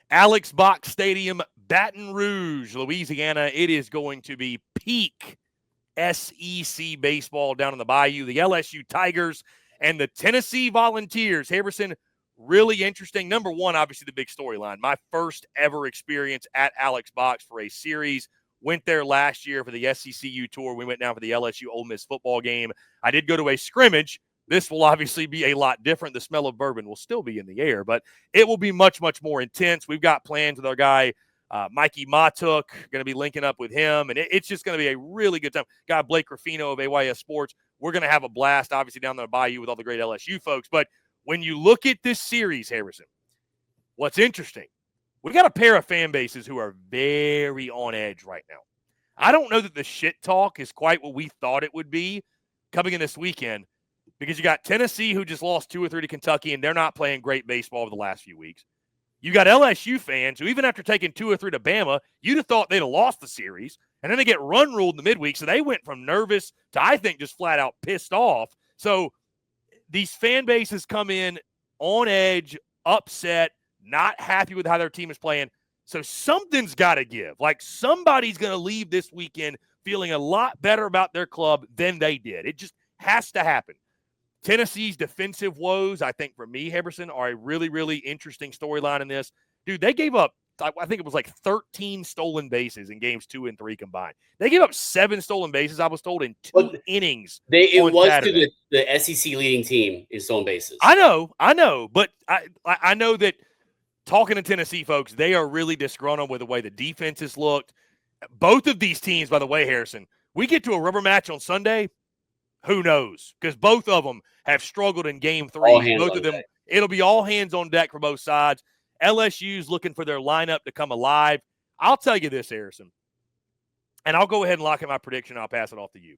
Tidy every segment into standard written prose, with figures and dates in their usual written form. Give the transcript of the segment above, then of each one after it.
Alex Box Stadium, Baton Rouge, Louisiana. It is going to be peak SEC baseball down in the Bayou. The LSU Tigers and the Tennessee Volunteers. Harrison, really interesting. Number one, obviously the big storyline. My first ever experience at Alex Box for a series. Went there last year for the SECU tour. We went down for the LSU Ole Miss football game. I did go to a scrimmage. This will obviously be a lot different. The smell of bourbon will still be in the air, but it will be much, much more intense. We've got plans with our guy, Mikey Matuk, going to be linking up with him, and it's just going to be a really good time. Guy Blake Ruffino of AYS Sports. We're going to have a blast, obviously, down there by you with all the great LSU folks. But when you look at this series, Harrison, what's interesting, we've got a pair of fan bases who are very on edge right now. I don't know that the shit talk is quite what we thought it would be coming in this weekend, because you got Tennessee, who just lost 2 or 3 to Kentucky, and they're not playing great baseball over the last few weeks. You got LSU fans who, even after taking 2 or 3 to Bama, you'd have thought they'd have lost the series, and then they get run ruled in the midweek, so they went from nervous to, I think, just flat out pissed off. So these fan bases come in on edge, upset, not happy with how their team is playing. So something's got to give. Like, somebody's going to leave this weekend feeling a lot better about their club than they did. It just has to happen. Tennessee's defensive woes, I think, for me, Heberson, are a really, really interesting storyline in this. Dude, they gave up, I think it was like 13 stolen bases in games 2 and 3 combined. They gave up 7 stolen bases, I was told, in 2 innings. It was Saturday. to the SEC leading team in stolen bases. I know, but I know that talking to Tennessee folks, they are really disgruntled with the way the defenses looked. Both of these teams, by the way, Harrison, we get to a rubber match on Sunday, who knows? Because both of them have struggled in game 3. Both of them, deck. It'll be all hands on deck for both sides. LSU's looking for their lineup to come alive. I'll tell you this, Harrison, and I'll go ahead and lock in my prediction. I'll pass it off to you.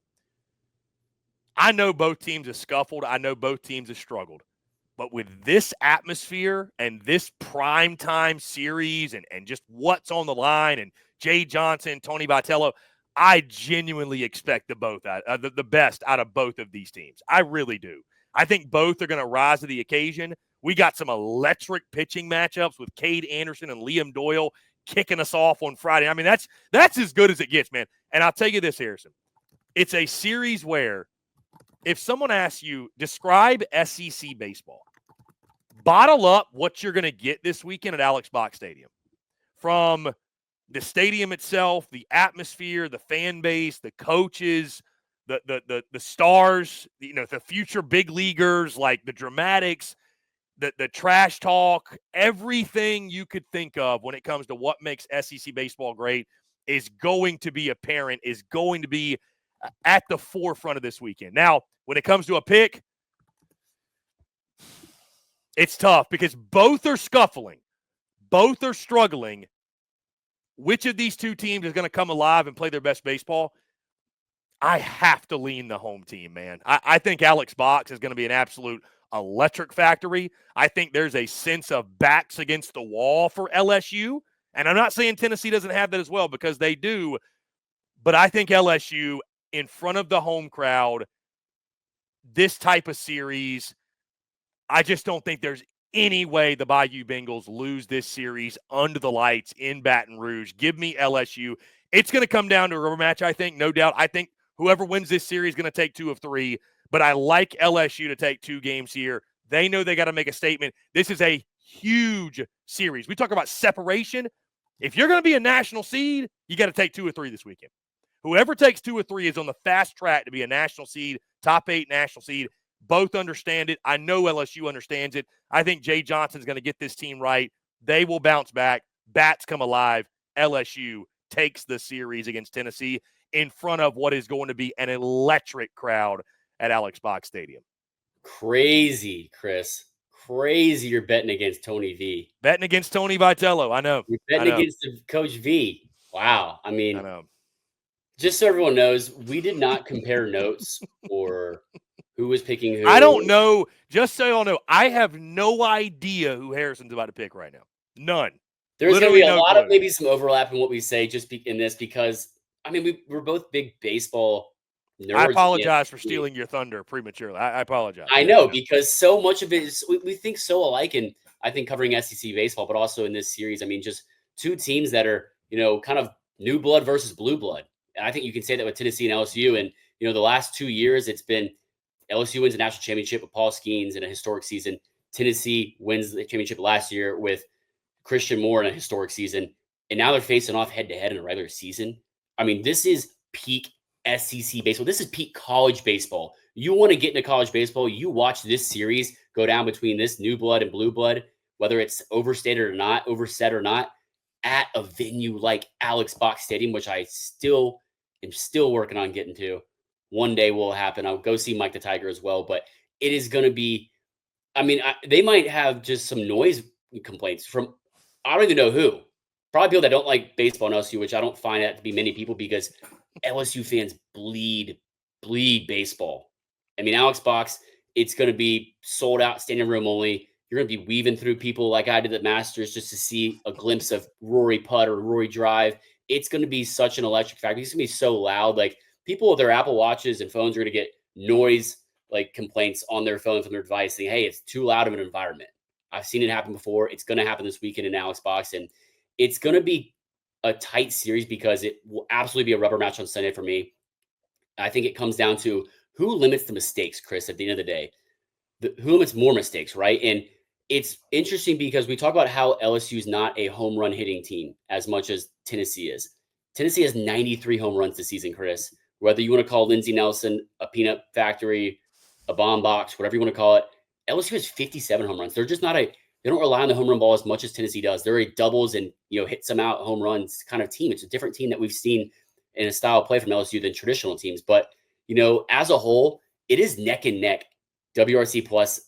I know both teams have scuffled. I know both teams have struggled. But with this atmosphere and this primetime series and just what's on the line and Jay Johnson, Tony Vitello, I genuinely expect the best out of both of these teams. I really do. I think both are going to rise to the occasion. We got some electric pitching matchups with Cade Anderson and Liam Doyle kicking us off on Friday. I mean, that's as good as it gets, man. And I'll tell you this, Harrison. It's a series where if someone asks you, describe SEC baseball, bottle up what you're going to get this weekend at Alex Box Stadium. From the stadium itself, the atmosphere, the fan base, the coaches, the stars, the future big leaguers, like the dramatics, the trash talk, everything you could think of when it comes to what makes SEC baseball great is going to be apparent, is going to be at the forefront of this weekend. Now, when it comes to a pick, it's tough because both are scuffling. Both are struggling. Which of these two teams is going to come alive and play their best baseball? I have to lean the home team, man. I think Alex Box is going to be an absolute electric factory. I think there's a sense of backs against the wall for LSU. And I'm not saying Tennessee doesn't have that as well, because they do. But I think LSU, in front of the home crowd, this type of series, I just don't think there's any way the Bayou Bengals lose this series under the lights in Baton Rouge. Give me LSU. It's going to come down to a rubber match, I think, no doubt. I think whoever wins this series is going to take 2 of 3, but I like LSU to take 2 games here. They know they got to make a statement. This is a huge series. We talk about separation. If you're going to be a national seed, you got to take 2 or 3 this weekend. Whoever takes 2 or 3 is on the fast track to be a national seed, top 8 national seed. Both understand it. I know LSU understands it. I think Jay Johnson's going to get this team right. They will bounce back. Bats come alive. LSU takes the series against Tennessee in front of what is going to be an electric crowd at Alex Box Stadium. Crazy, Chris. Crazy you're betting against Tony V. Betting against Tony Vitello. I know. You're betting against Coach V. Wow. I mean, I know. Just so everyone knows, we did not compare notes or who was picking who. I don't know. Just so y'all know, I have no idea who Harrison's about to pick right now. None. There's going to be a lot of maybe some overlap in what we say in this because, I mean, we're both big baseball nerds. I apologize for stealing your thunder prematurely. I apologize. I know, because so much of it is we think so alike. And I think covering SEC baseball, but also in this series, I mean, just two teams that are, kind of new blood versus blue blood. And I think you can say that with Tennessee and LSU. And, the last 2 years, it's been LSU wins a national championship with Paul Skeens in a historic season. Tennessee wins the championship last year with Christian Moore in a historic season. And now they're facing off head-to-head in a regular season. I mean, this is peak SEC baseball. This is peak college baseball. You want to get into college baseball, you watch this series go down between this new blood and blue blood, whether it's overstated or not, overset or not, at a venue like Alex Box Stadium, which I am still working on getting to. One day will happen. I'll go see Mike the Tiger as well, but it is going to be, I mean, they might have just some noise complaints from, I don't even know who. Probably people that don't like baseball in LSU, which I don't find that to be many people, because LSU fans bleed baseball. I mean, Alex Box, it's going to be sold out, standing room only. You're going to be weaving through people like I did at Masters just to see a glimpse of Rory putt or Rory drive. It's going to be such an electric factory. It's going to be so loud. Like, people with their Apple Watches and phones are going to get noise like complaints on their phone from their device saying, hey, it's too loud of an environment. I've seen it happen before. It's going to happen this weekend in Alex Box. And it's going to be a tight series because it will absolutely be a rubber match on Sunday for me. I think it comes down to who limits the mistakes, Chris, at the end of the day. Who limits more mistakes, right? And it's interesting because we talk about how LSU is not a home run hitting team as much as Tennessee is. Tennessee has 93 home runs this season, Chris. Whether you want to call Lindsey Nelson a peanut factory, a bomb box, whatever you want to call it, LSU has 57 home runs. They're just not they don't rely on the home run ball as much as Tennessee does. They're a doubles and, hit some out home runs kind of team. It's a different team that we've seen in a style of play from LSU than traditional teams. But, as a whole, it is neck and neck, WRC plus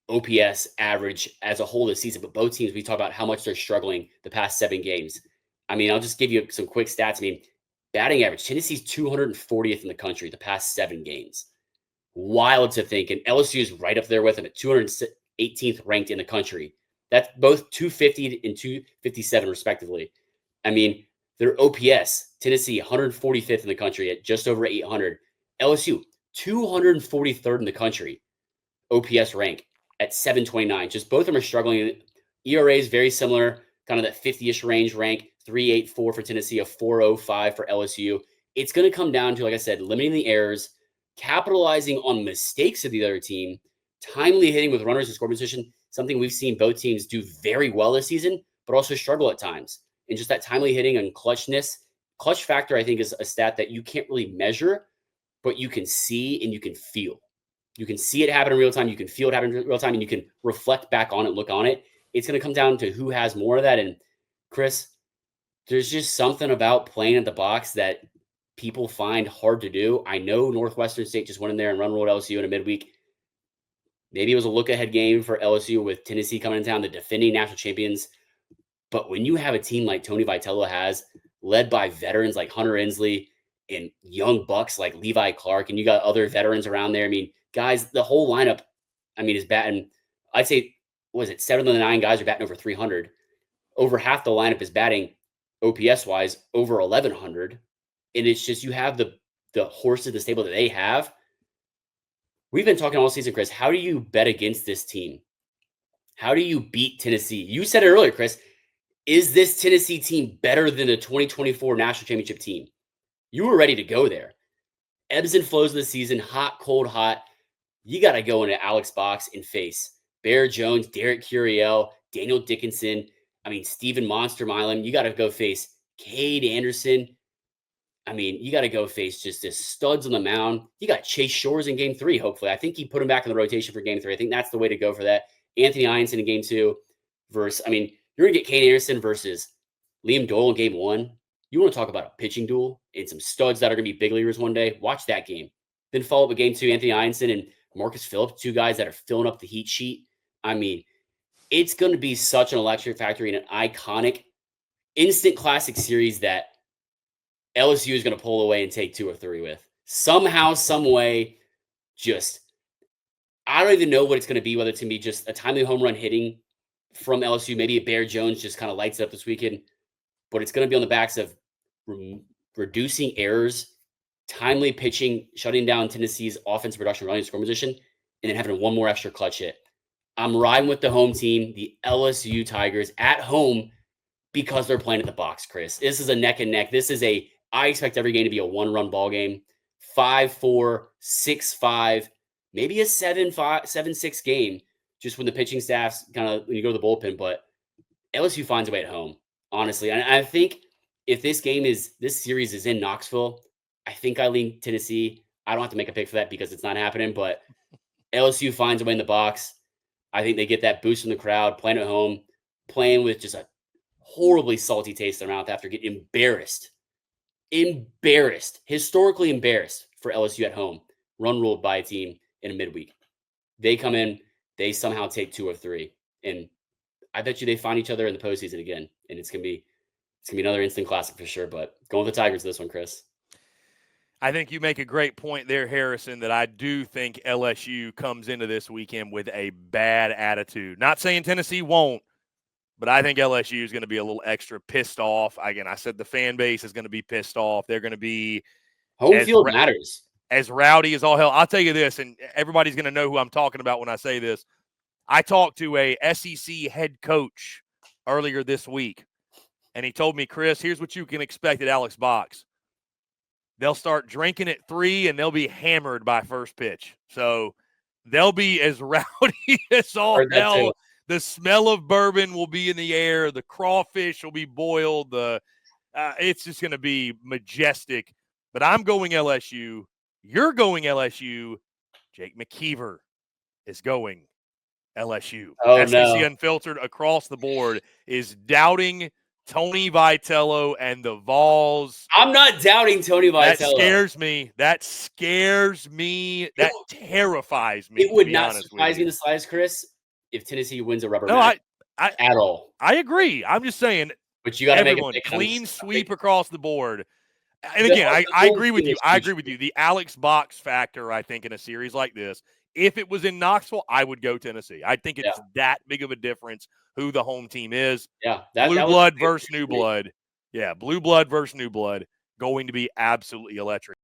OPS average as a whole this season. But both teams, we talk about how much they're struggling the past 7 games. I mean, I'll just give you some quick stats. I mean, batting average, Tennessee's 240th in the country the past 7 games. Wild to think. And LSU is right up there with them at 218th ranked in the country. That's both 250 and 257 respectively. I mean, their OPS, Tennessee 145th in the country at just over 800. LSU 243rd in the country. OPS rank at 729. Just both of them are struggling. ERA is very similar, kind of that 50-ish range rank. 3.84 for Tennessee, a 4.05 for LSU. It's going to come down to, like I said, limiting the errors, capitalizing on mistakes of the other team, timely hitting with runners in scoring position, something we've seen both teams do very well this season, but also struggle at times. And just that timely hitting and clutchness. Clutch factor, I think, is a stat that you can't really measure, but you can see and you can feel. You can see it happen in real time. You can feel it happen in real time, and you can reflect back on it, look on it. It's going to come down to who has more of that. And Chris, there's just something about playing at the box that people find hard to do. I know Northwestern State just went in there and run rolled LSU in a midweek. Maybe it was a look-ahead game for LSU with Tennessee coming in town, the defending national champions. But when you have a team like Tony Vitello has, led by veterans like Hunter Inslee and young bucks like Levi Clark, and you got other veterans around there. I mean, guys, the whole lineup, is batting. I'd say, 7 of the 9 guys are batting over 300. Over half the lineup is batting OPS-wise over 1,100. And it's just, you have the horses, the stable that they have. We've been talking all season, Chris. How do you bet against this team? How do you beat Tennessee? You said it earlier, Chris. Is this Tennessee team better than the 2024 national championship team? You were ready to go there. Ebbs and flows of the season, hot, cold, hot. You got to go into Alex Box and face Bear Jones, Derek Curiel, Daniel Dickinson. Steven Monster Milam. You got to go face Cade Anderson. You got to go face just this studs on the mound. You got Chase Shores in game 3, hopefully. I think he put him back in the rotation for game 3. I think that's the way to go for that. Anthony Ianson in game 2 versus, you're going to get Cade Anderson versus Liam Doyle in game 1. You want to talk about a pitching duel and some studs that are going to be big leaguers one day? Watch that game. Then follow up with game 2, Anthony Ianson and Marcus Phillips, 2 guys that are filling up the heat sheet. It's going to be such an electric factory and an iconic, instant classic series that LSU is going to pull away and take 2 or 3 with. Somehow, some way, I don't even know what it's going to be, whether it's going to be just a timely home run hitting from LSU, maybe a Bear Jones just kind of lights it up this weekend, but it's going to be on the backs of reducing errors, timely pitching, shutting down Tennessee's offensive production, running scoring position, and then having one more extra clutch hit. I'm riding with the home team, the LSU Tigers at home, because they're playing at the box, Chris. This is a neck and neck. I expect every game to be a 1-run ball game. 5-4, 6-5, maybe a 7-6 game, just when the pitching staff's when you go to the bullpen. But LSU finds a way at home, honestly. And I think if this series is in Knoxville, I think I lean Tennessee. I don't have to make a pick for that because it's not happening, but LSU finds a way in the box. I think they get that boost from the crowd, playing at home, playing with just a horribly salty taste in their mouth after getting historically embarrassed for LSU at home, run ruled by a team in a midweek. They come in, they somehow take 2 or 3, and I bet you they find each other in the postseason again, and it's gonna be another instant classic for sure. But going with the Tigers this one, Chris. I think you make a great point there, Harrison, that I do think LSU comes into this weekend with a bad attitude. Not saying Tennessee won't, but I think LSU is going to be a little extra pissed off. Again, I said the fan base is going to be pissed off. They're going to be home field matters. As rowdy as all hell. I'll tell you this, and everybody's going to know who I'm talking about when I say this. I talked to a SEC head coach earlier this week, and he told me, Chris, here's what you can expect at Alex Box. They'll start drinking at 3, and they'll be hammered by first pitch. So they'll be as rowdy as all hell. The smell of bourbon will be in the air. The crawfish will be boiled. It's just going to be majestic. But I'm going LSU. You're going LSU. Jake McKeever is going LSU. Oh, SEC no. Unfiltered across the board is doubting Tony Vitello and the Vols. I'm not doubting Tony Vitello. That scares me. That terrifies me. It would not surprise me in the slightest, Chris, if Tennessee wins a rubber match at all. I agree. I'm just saying. But you got to make a clean sweep across the board. And again, I agree with you. The Alex Box factor, I think, in a series like this, if it was in Knoxville, I would go Tennessee. I think it's that big of a difference who the home team is. Yeah. Blue blood versus new blood. Yeah, blue blood versus new blood. Going to be absolutely electric.